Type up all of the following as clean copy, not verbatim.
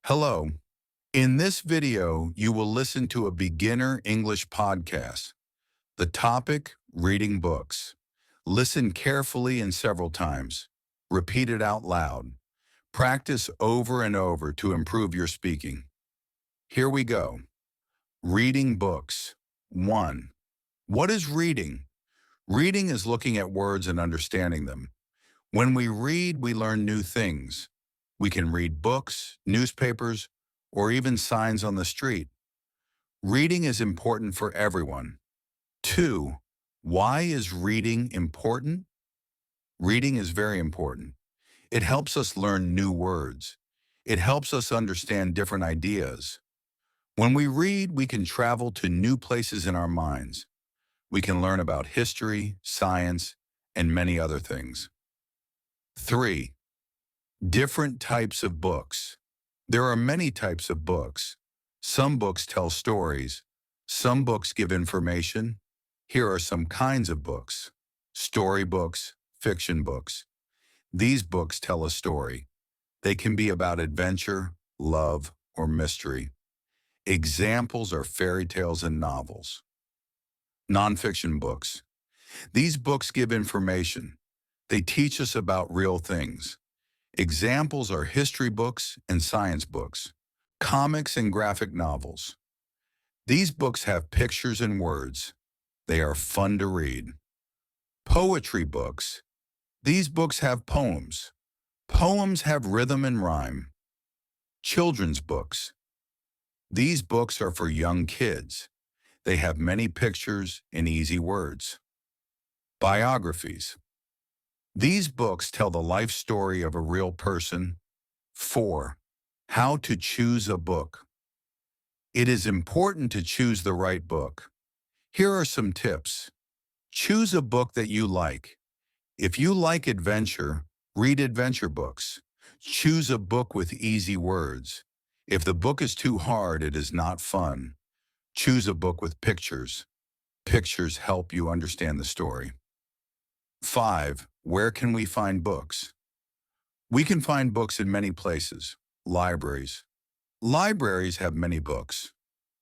Hello. In this video, you will listen to a beginner English podcast. The topic, reading books. Listen carefully and several times. Repeat it out loud. Practice over and over to improve your speaking. Here we go. Reading books. 1. What is reading? Reading is looking at words and understanding them. When we read, we learn new things. We can read books, newspapers, or even signs on the street. Reading is important for everyone. 2. Why is reading important? Reading is very important. It helps us learn new words. It helps us understand different ideas. When we read, we can travel to new places in our minds. We can learn about history, science, and many other things. 3. Different types of books. There are many types of books. Some books tell stories. Some books give information. Here are some kinds of books. Storybooks, fiction books. These books tell a story. They can be about adventure, love, or mystery. Examples are fairy tales and novels. Nonfiction books. These books give information. They teach us about real things. Examples are history books and science books. Comics and graphic novels. These books have pictures and words. They are fun to read. Poetry books. These books have poems. Poems have rhythm and rhyme. Children's books. These books are for young kids. They have many pictures and easy words. Biographies. These books tell the life story of a real person. 4. How to choose a book. It is important to choose the right book. Here are some tips. Choose a book that you like. If you like adventure, read adventure books. Choose a book with easy words. If the book is too hard, it is not fun. Choose a book with pictures. Pictures help you understand the story. 5. Where can we find books? We can find books in many places. Libraries. Libraries have many books.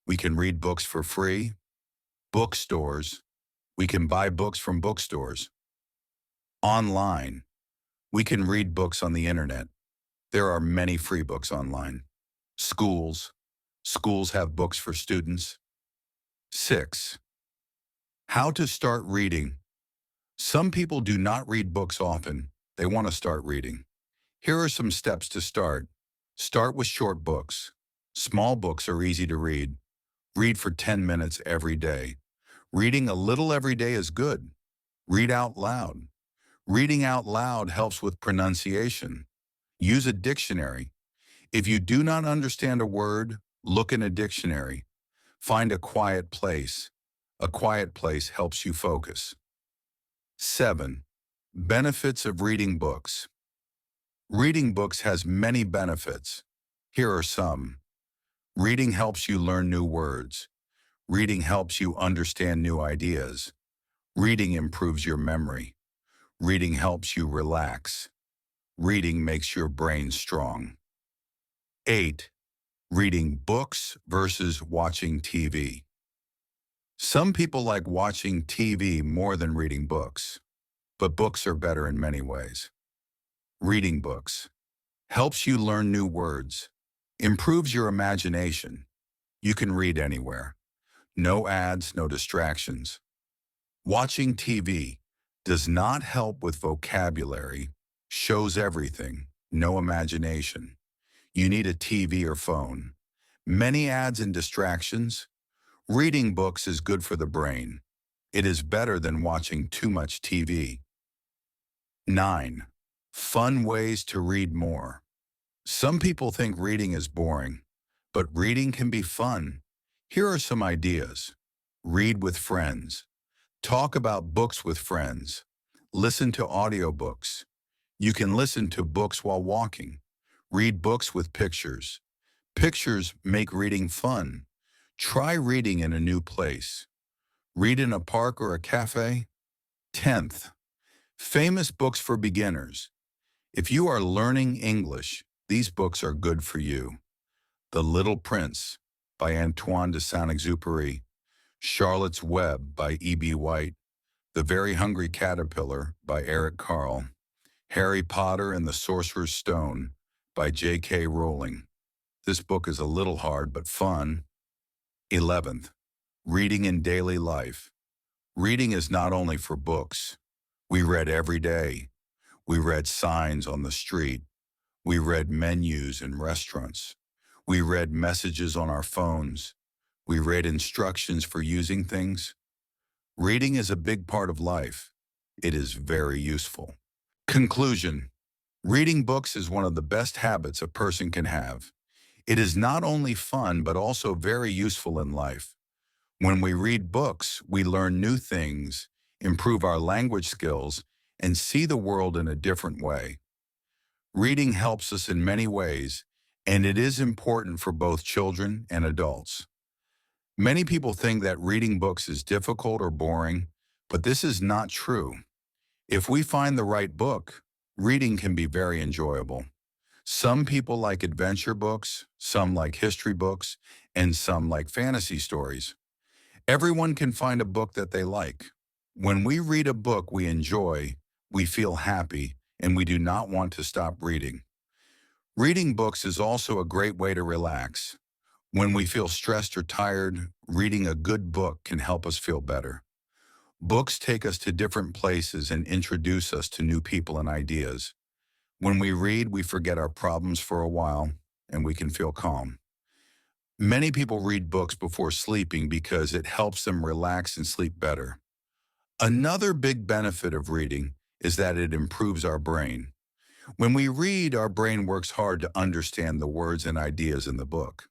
We can read books for free. Bookstores. We can buy books from bookstores. Online. We can read books on the internet. There are many free books online. Schools. Schools have books for students. 6. How to start reading. Some people do not read books often. They want to start reading. Here are some steps to start. Start with short books. Small books are easy to read. Read for 10 minutes every day. Reading a little every day is good. Read out loud. Reading out loud helps with pronunciation. Use a dictionary. If you do not understand a word, look in a dictionary. Find a quiet place. A quiet place helps you focus. 7. Benefits of reading books. Reading books has many benefits. Here are some. Reading helps you learn new words. Reading helps you understand new ideas. Reading improves your memory. Reading helps you relax. Reading makes your brain strong. 8. Reading books versus watching TV. Some people like watching TV more than reading books, but books are better in many ways. Reading books helps you learn new words, improves your imagination. You can read anywhere. No ads, no distractions. Watching TV does not help with vocabulary, shows everything, no imagination. You need a TV or phone. Many ads and distractions. Reading books is good for the brain. It is better than watching too much TV. 9. Fun ways to read more. Some people think reading is boring, but reading can be fun. Here are some ideas. Read with friends. Talk about books with friends. Listen to audiobooks. You can listen to books while walking. Read books with pictures. Pictures make reading fun. Try reading in a new place. Read in a park or a cafe. 10th. Famous books for beginners. If you are learning English, these books are good for you. The Little Prince by Antoine de Saint-Exupéry, Charlotte's Web by E.B. White, The Very Hungry Caterpillar by Eric Carle, Harry Potter and the Sorcerer's Stone by J.K. Rowling. This book is a little hard but fun. 11th, Reading in Daily Life. Reading is not only for books. We read every day. We read signs on the street. We read menus in restaurants. We read messages on our phones. We read instructions for using things. Reading is a big part of life. It is very useful. Conclusion. Reading books is one of the best habits a person can have. It is not only fun, but also very useful in life. When we read books, we learn new things, improve our language skills, and see the world in a different way. Reading helps us in many ways, and it is important for both children and adults. Many people think that reading books is difficult or boring, but this is not true. If we find the right book, reading can be very enjoyable. Some people like adventure books, some like history books, and some like fantasy stories. Everyone can find a book that they like. When we read a book we enjoy, we feel happy, and we do not want to stop reading. Reading books is also a great way to relax. When we feel stressed or tired, reading a good book can help us feel better. Books take us to different places and introduce us to new people and ideas. When we read, we forget our problems for a while, and we can feel calm. Many people read books before sleeping because it helps them relax and sleep better. Another big benefit of reading is that it improves our brain. When we read, our brain works hard to understand the words and ideas in the book.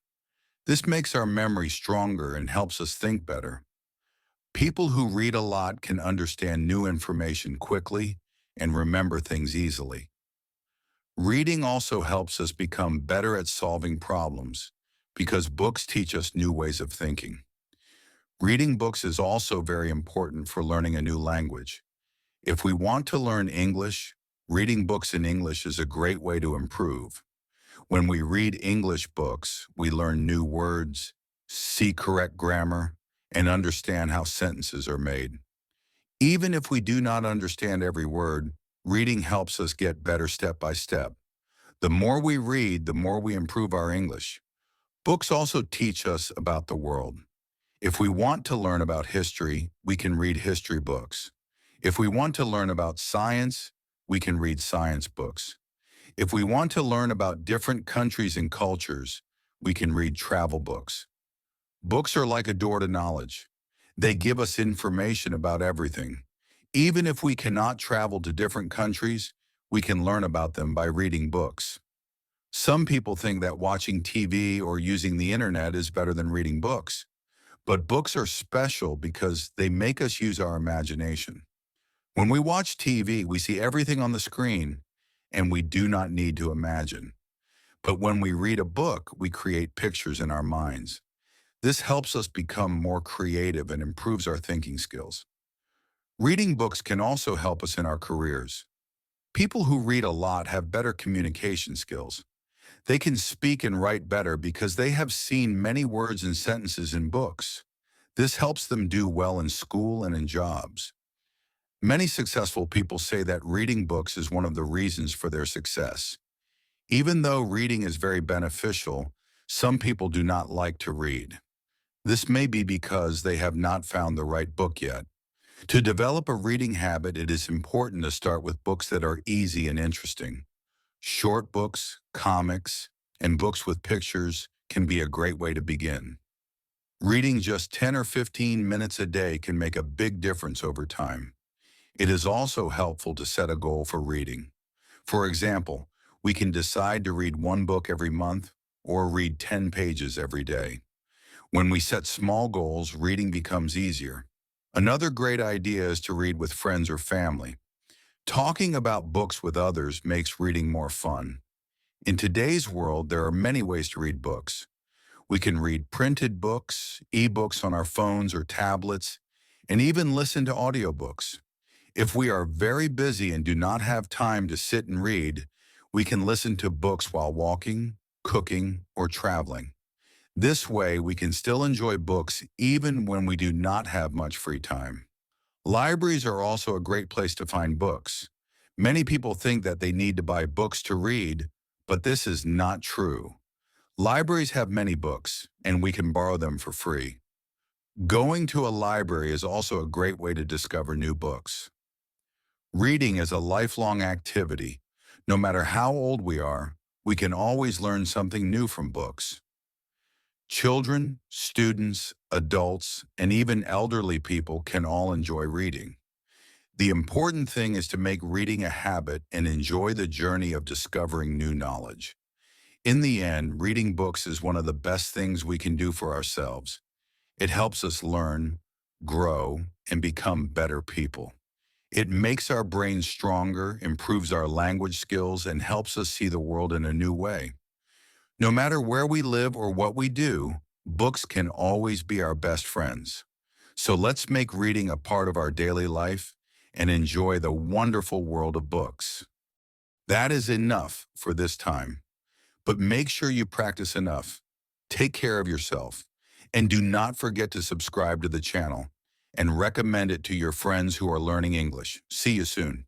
This makes our memory stronger and helps us think better. People who read a lot can understand new information quickly and remember things easily. Reading also helps us become better at solving problems because books teach us new ways of thinking. Reading books is also very important for learning a new language. If we want to learn English, reading books in English is a great way to improve. When we read English books, we learn new words, see correct grammar, and understand how sentences are made. Even if we do not understand every word, reading helps us get better step by step. The more we read, the more we improve our English. Books also teach us about the world. If we want to learn about history, we can read history books. If we want to learn about science, we can read science books. If we want to learn about different countries and cultures, we can read travel books. Books are like a door to knowledge. They give us information about everything. Even if we cannot travel to different countries, we can learn about them by reading books. Some people think that watching TV or using the internet is better than reading books. But books are special because they make us use our imagination. When we watch TV, we see everything on the screen, and we do not need to imagine. But when we read a book, we create pictures in our minds. This helps us become more creative and improves our thinking skills. Reading books can also help us in our careers. People who read a lot have better communication skills. They can speak and write better because they have seen many words and sentences in books. This helps them do well in school and in jobs. Many successful people say that reading books is one of the reasons for their success. Even though reading is very beneficial, some people do not like to read. This may be because they have not found the right book yet. To develop a reading habit, it is important to start with books that are easy and interesting. Short books, comics, and books with pictures can be a great way to begin. Reading just 10 or 15 minutes a day can make a big difference over time. It is also helpful to set a goal for reading. For example, we can decide to read one book every month or read 10 pages every day. When we set small goals, reading becomes easier. Another great idea is to read with friends or family. Talking about books with others makes reading more fun. In today's world, there are many ways to read books. We can read printed books, e-books on our phones or tablets, and even listen to audiobooks. If we are very busy and do not have time to sit and read, we can listen to books while walking, cooking, or traveling. This way, we can still enjoy books even when we do not have much free time. Libraries are also a great place to find books. Many people think that they need to buy books to read, but this is not true. Libraries have many books, and we can borrow them for free. Going to a library is also a great way to discover new books. Reading is a lifelong activity. No matter how old we are, we can always learn something new from books. Children, students, adults, and even elderly people can all enjoy reading. The important thing is to make reading a habit and enjoy the journey of discovering new knowledge. In the end, reading books is one of the best things we can do for ourselves. It helps us learn, grow, and become better people. It makes our brains stronger, improves our language skills, and helps us see the world in a new way. No matter where we live or what we do, books can always be our best friends. So let's make reading a part of our daily life and enjoy the wonderful world of books. That is enough for this time. But make sure you practice enough. Take care of yourself. And do not forget to subscribe to the channel and recommend it to your friends who are learning English. See you soon.